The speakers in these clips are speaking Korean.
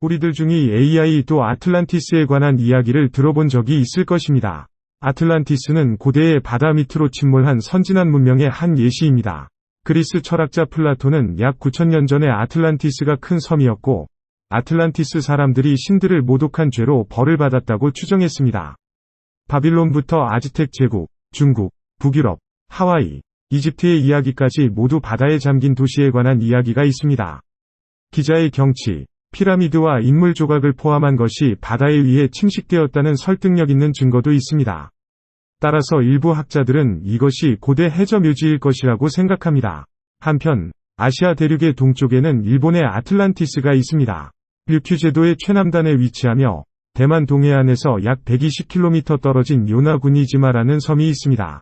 우리들 중에 AI도 아틀란티스에 관한 이야기를 들어본 적이 있을 것입니다. 아틀란티스는 고대의 바다 밑으로 침몰한 선진한 문명의 한 예시입니다. 그리스 철학자 플라톤은 약 9000년 전에 아틀란티스가 큰 섬이었고 아틀란티스 사람들이 신들을 모독한 죄로 벌을 받았다고 추정했습니다. 바빌론부터 아즈텍 제국, 중국, 북유럽, 하와이, 이집트의 이야기까지 모두 바다에 잠긴 도시에 관한 이야기가 있습니다. 기자의 경치, 피라미드와 인물 조각을 포함한 것이 바다에 의해 침식되었다는 설득력 있는 증거도 있습니다. 따라서 일부 학자들은 이것이 고대 해저 묘지일 것이라고 생각합니다. 한편 아시아 대륙의 동쪽에는 일본의 아틀란티스가 있습니다. 류큐 제도의 최남단에 위치하며 대만 동해안에서 약 120km 떨어진 요나구니지마라는 섬이 있습니다.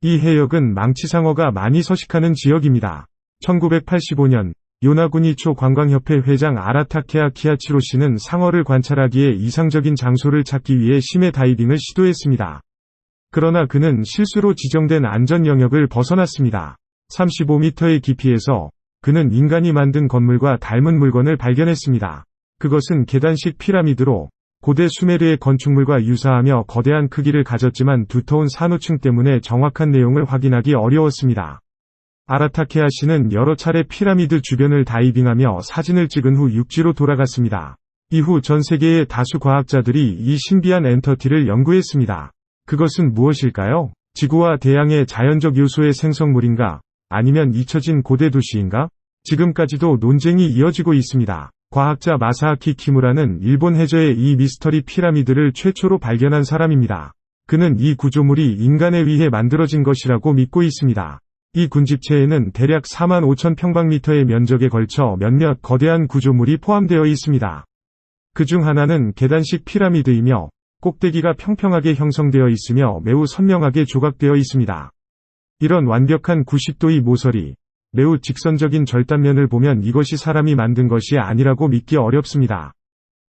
이 해역은 망치상어가 많이 서식하는 지역입니다. 1985년 요나구니초 관광협회 회장 아라타케아 키야치로 씨는 상어를 관찰하기에 이상적인 장소를 찾기 위해 심해 다이빙을 시도했습니다. 그러나 그는 실수로 지정된 안전 영역을 벗어났습니다. 35m의 깊이에서 그는 인간이 만든 건물과 닮은 물건을 발견했습니다. 그것은 계단식 피라미드로 고대 수메르의 건축물과 유사하며 거대한 크기를 가졌지만 두터운 산호층 때문에 정확한 내용을 확인하기 어려웠습니다. 아라타케아 씨는 여러 차례 피라미드 주변을 다이빙하며 사진을 찍은 후 육지로 돌아갔습니다. 이후 전 세계의 다수 과학자들이 이 신비한 엔터티를 연구했습니다. 그것은 무엇일까요? 지구와 대양의 자연적 요소의 생성물인가? 아니면 잊혀진 고대 도시인가? 지금까지도 논쟁이 이어지고 있습니다. 과학자 마사하키 키무라는 일본 해저에 이 미스터리 피라미드를 최초로 발견한 사람입니다. 그는 이 구조물이 인간에 의해 만들어진 것이라고 믿고 있습니다. 이 군집체에는 대략 45,000평방미터의 면적에 걸쳐 몇몇 거대한 구조물이 포함되어 있습니다. 그중 하나는 계단식 피라미드이며 꼭대기가 평평하게 형성되어 있으며 매우 선명하게 조각되어 있습니다. 이런 완벽한 90도의 모서리, 매우 직선적인 절단면을 보면 이것이 사람이 만든 것이 아니라고 믿기 어렵습니다.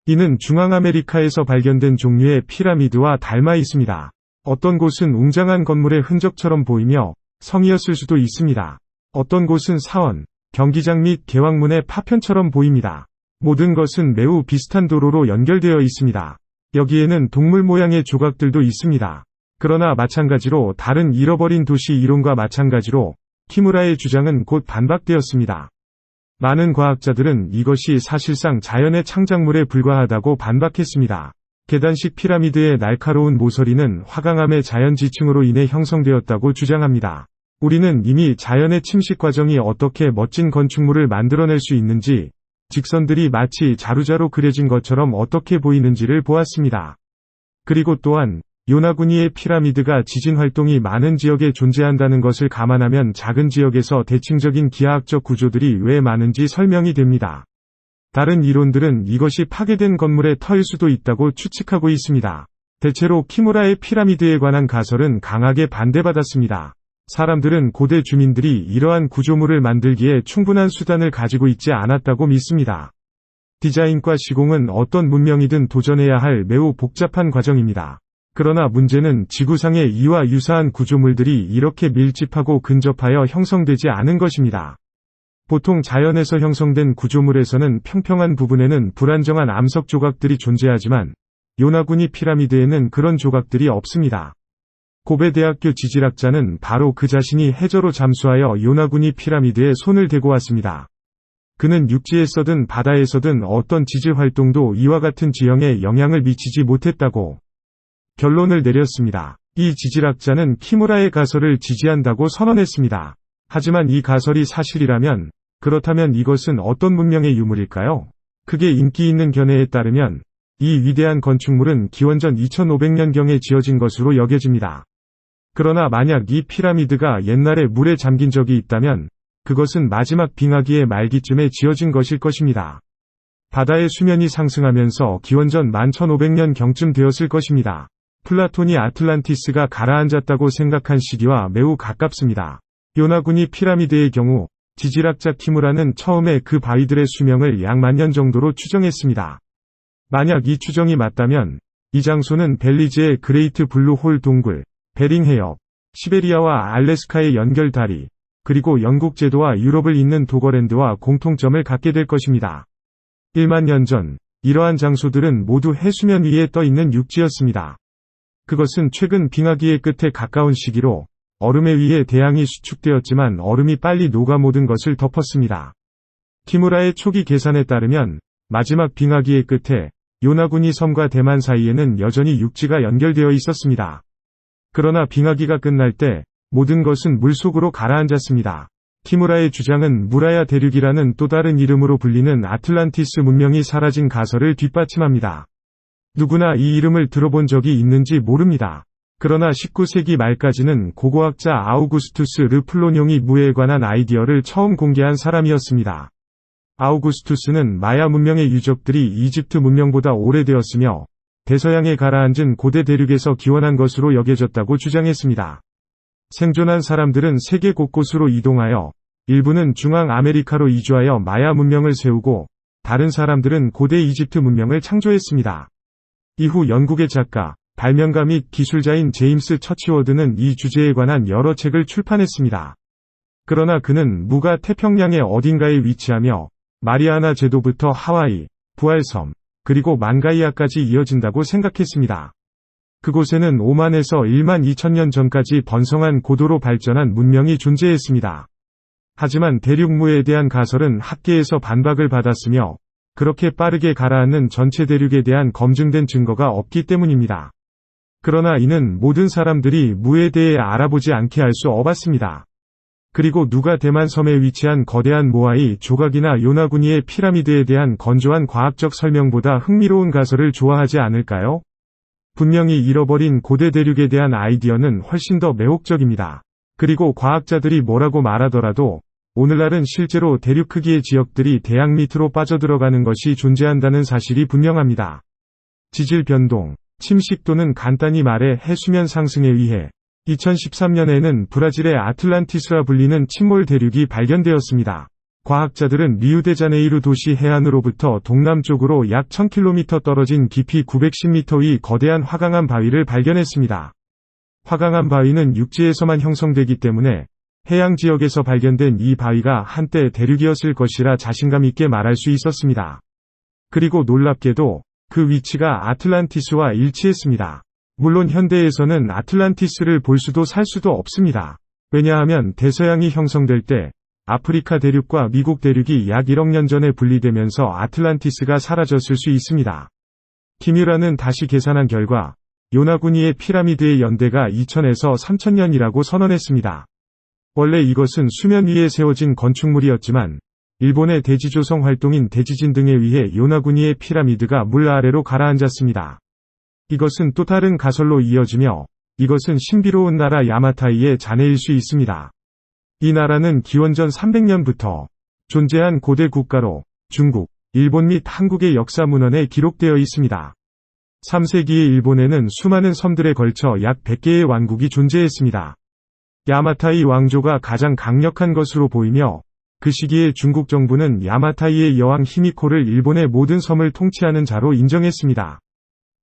이는 중앙아메리카에서 발견된 종류의 피라미드와 닮아 있습니다. 어떤 곳은 웅장한 건물의 흔적처럼 보이며 성이었을 수도 있습니다. 어떤 곳은 사원, 경기장 및 개왕문의 파편처럼 보입니다. 모든 것은 매우 비슷한 도로로 연결되어 있습니다. 여기에는 동물 모양의 조각들도 있습니다. 그러나 마찬가지로 다른 잃어버린 도시 이론과 마찬가지로 키무라의 주장은 곧 반박되었습니다. 많은 과학자들은 이것이 사실상 자연의 창작물에 불과하다고 반박했습니다. 계단식 피라미드의 날카로운 모서리는 화강암의 자연 지층으로 인해 형성되었다고 주장합니다. 우리는 이미 자연의 침식 과정이 어떻게 멋진 건축물을 만들어낼 수 있는지, 직선들이 마치 자루자로 그려진 것처럼 어떻게 보이는지를 보았습니다. 그리고 또한 요나구니의 피라미드가 지진 활동이 많은 지역에 존재한다는 것을 감안하면 작은 지역에서 대칭적인 기하학적 구조들이 왜 많은지 설명이 됩니다. 다른 이론들은 이것이 파괴된 건물의 터일 수도 있다고 추측하고 있습니다. 대체로 키무라의 피라미드에 관한 가설은 강하게 반대받았습니다. 사람들은 고대 주민들이 이러한 구조물을 만들기에 충분한 수단을 가지고 있지 않았다고 믿습니다. 디자인과 시공은 어떤 문명이든 도전해야 할 매우 복잡한 과정입니다. 그러나 문제는 지구상의 이와 유사한 구조물들이 이렇게 밀집하고 근접하여 형성되지 않은 것입니다. 보통 자연에서 형성된 구조물에서는 평평한 부분에는 불안정한 암석 조각들이 존재하지만 요나구니 피라미드에는 그런 조각들이 없습니다. 고베 대학교 지질학자는 바로 그 자신이 해저로 잠수하여 요나구니 피라미드에 손을 대고 왔습니다. 그는 육지에서든 바다에서든 어떤 지질 활동도 이와 같은 지형에 영향을 미치지 못했다고 결론을 내렸습니다. 이 지질학자는 키무라의 가설을 지지한다고 선언했습니다. 하지만 이 가설이 사실이라면, 그렇다면 이것은 어떤 문명의 유물일까요? 크게 인기 있는 견해에 따르면 이 위대한 건축물은 기원전 2500년경에 지어진 것으로 여겨집니다. 그러나 만약 이 피라미드가 옛날에 물에 잠긴 적이 있다면 그것은 마지막 빙하기의 말기쯤에 지어진 것일 것입니다. 바다의 수면이 상승하면서 기원전 11,500년경쯤 되었을 것입니다. 플라톤이 아틀란티스가 가라앉았다고 생각한 시기와 매우 가깝습니다. 요나구니 피라미드의 경우 지질학자 키무라는 처음에 그 바위들의 수명을 약 10,000년 정도로 추정했습니다. 만약 이 추정이 맞다면 이 장소는 벨리즈의 그레이트 블루 홀 동굴, 베링 해협, 시베리아와 알래스카의 연결 다리, 그리고 영국 제도와 유럽을 잇는 도거랜드와 공통점을 갖게 될 것입니다. 1만 년 전 이러한 장소들은 모두 해수면 위에 떠 있는 육지였습니다. 그것은 최근 빙하기의 끝에 가까운 시기로 얼음에 의해 대양이 수축되었지만 얼음이 빨리 녹아 모든 것을 덮었습니다. 키무라의 초기 계산에 따르면 마지막 빙하기의 끝에 요나구니 섬과 대만 사이에는 여전히 육지가 연결되어 있었습니다. 그러나 빙하기가 끝날 때 모든 것은 물속으로 가라앉았습니다. 키무라의 주장은 무라야 대륙이라는 또 다른 이름으로 불리는 아틀란티스 문명이 사라진 가설을 뒷받침합니다. 누구나 이 이름을 들어본 적이 있는지 모릅니다. 그러나 19세기 말까지는 고고학자 아우구스투스 르 플로뇽이 무에 관한 아이디어를 처음 공개한 사람이었습니다. 아우구스투스는 마야 문명의 유적들이 이집트 문명보다 오래되었으며 대서양에 가라앉은 고대 대륙에서 기원한 것으로 여겨졌다고 주장했습니다. 생존한 사람들은 세계 곳곳으로 이동하여 일부는 중앙 아메리카로 이주하여 마야 문명을 세우고 다른 사람들은 고대 이집트 문명을 창조했습니다. 이후 영국의 작가, 발명가 및 기술자인 제임스 처치워드는 이 주제에 관한 여러 책을 출판했습니다. 그러나 그는 무가 태평양의 어딘가에 위치하며 마리아나 제도부터 하와이, 부활섬, 그리고 만가이아까지 이어진다고 생각했습니다. 그곳에는 5만에서 1만 2천년 전까지 번성한 고도로 발전한 문명이 존재했습니다. 하지만 대륙무에 대한 가설은 학계에서 반박을 받았으며 그렇게 빠르게 가라앉는 전체 대륙에 대한 검증된 증거가 없기 때문입니다. 그러나 이는 모든 사람들이 무에 대해 알아보지 않게 할 수 없었습니다. 그리고 누가 대만 섬에 위치한 거대한 모아이 조각이나 요나구니의 피라미드에 대한 건조한 과학적 설명보다 흥미로운 가설을 좋아하지 않을까요? 분명히 잃어버린 고대 대륙에 대한 아이디어는 훨씬 더 매혹적입니다. 그리고 과학자들이 뭐라고 말하더라도 오늘날은 실제로 대륙 크기의 지역들이 대양 밑으로 빠져들어가는 것이 존재한다는 사실이 분명합니다. 지질 변동, 침식 또는 간단히 말해 해수면 상승에 의해 2013년에는 브라질의 아틀란티스라 불리는 침몰 대륙이 발견되었습니다. 과학자들은 리우데자네이루 도시 해안으로부터 동남쪽으로 약 1000km 떨어진 깊이 910m의 거대한 화강암 바위를 발견했습니다. 화강암 바위는 육지에서만 형성되기 때문에 해양 지역에서 발견된 이 바위가 한때 대륙이었을 것이라 자신감 있게 말할 수 있었습니다. 그리고 놀랍게도 그 위치가 아틀란티스와 일치했습니다. 물론 현대에서는 아틀란티스를 볼 수도 살 수도 없습니다. 왜냐하면 대서양이 형성될 때 아프리카 대륙과 미국 대륙이 약 1억 년 전에 분리되면서 아틀란티스가 사라졌을 수 있습니다. 키뮤라는 다시 계산한 결과 요나구니의 피라미드의 연대가 2000에서 3000년이라고 선언했습니다. 원래 이것은 수면 위에 세워진 건축물이었지만 일본의 대지조성 활동인 대지진 등에 의해 요나구니의 피라미드가 물 아래로 가라앉았습니다. 이것은 또 다른 가설로 이어지며 이것은 신비로운 나라 야마타이의 잔해일 수 있습니다. 이 나라는 기원전 300년부터 존재한 고대 국가로 중국, 일본 및 한국의 역사 문헌에 기록되어 있습니다. 3세기의 일본에는 수많은 섬들에 걸쳐 약 100개의 왕국이 존재했습니다. 야마타이 왕조가 가장 강력한 것으로 보이며 그 시기에 중국 정부는 야마타이의 여왕 히미코를 일본의 모든 섬을 통치하는 자로 인정했습니다.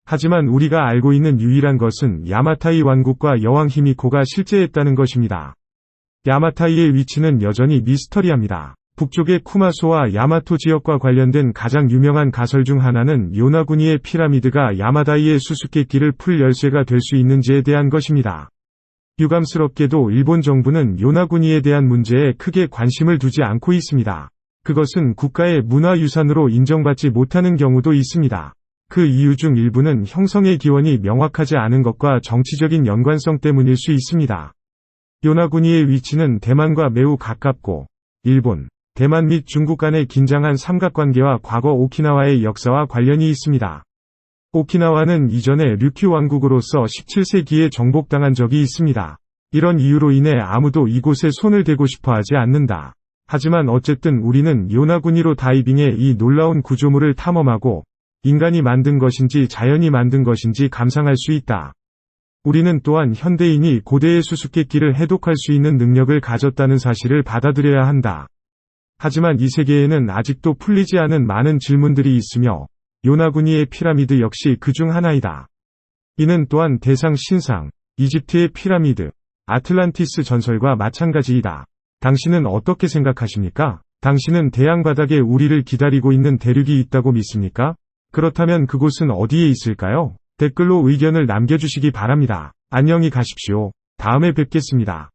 하지만 우리가 알고 있는 유일한 것은 야마타이 왕국과 여왕 히미코가 실제했다는 것입니다. 야마타이의 위치는 여전히 미스터리합니다. 북쪽의 쿠마소와 야마토 지역과 관련된 가장 유명한 가설 중 하나는 요나구니의 피라미드가 야마다이의 수수께끼를 풀 열쇠가 될 수 있는지에 대한 것입니다. 유감스럽게도 일본 정부는 요나구니에 대한 문제에 크게 관심을 두지 않고 있습니다. 그것은 국가의 문화유산으로 인정받지 못하는 경우도 있습니다. 그 이유 중 일부는 형성의 기원이 명확하지 않은 것과 정치적인 연관성 때문일 수 있습니다. 요나구니의 위치는 대만과 매우 가깝고 일본, 대만 및 중국 간의 긴장한 삼각관계와 과거 오키나와의 역사와 관련이 있습니다. 오키나와는 이전에 류큐 왕국으로서 17세기에 정복당한 적이 있습니다. 이런 이유로 인해 아무도 이곳에 손을 대고 싶어 하지 않는다. 하지만 어쨌든 우리는 요나구니로 다이빙해 이 놀라운 구조물을 탐험하고 인간이 만든 것인지 자연이 만든 것인지 감상할 수 있다. 우리는 또한 현대인이 고대의 수수께끼를 해독할 수 있는 능력을 가졌다는 사실을 받아들여야 한다. 하지만 이 세계에는 아직도 풀리지 않은 많은 질문들이 있으며 요나구니의 피라미드 역시 그 중 하나이다. 이는 또한 대상 신상, 이집트의 피라미드, 아틀란티스 전설과 마찬가지이다. 당신은 어떻게 생각하십니까? 당신은 대양 바닥에 우리를 기다리고 있는 대륙이 있다고 믿습니까? 그렇다면 그곳은 어디에 있을까요? 댓글로 의견을 남겨주시기 바랍니다. 안녕히 가십시오. 다음에 뵙겠습니다.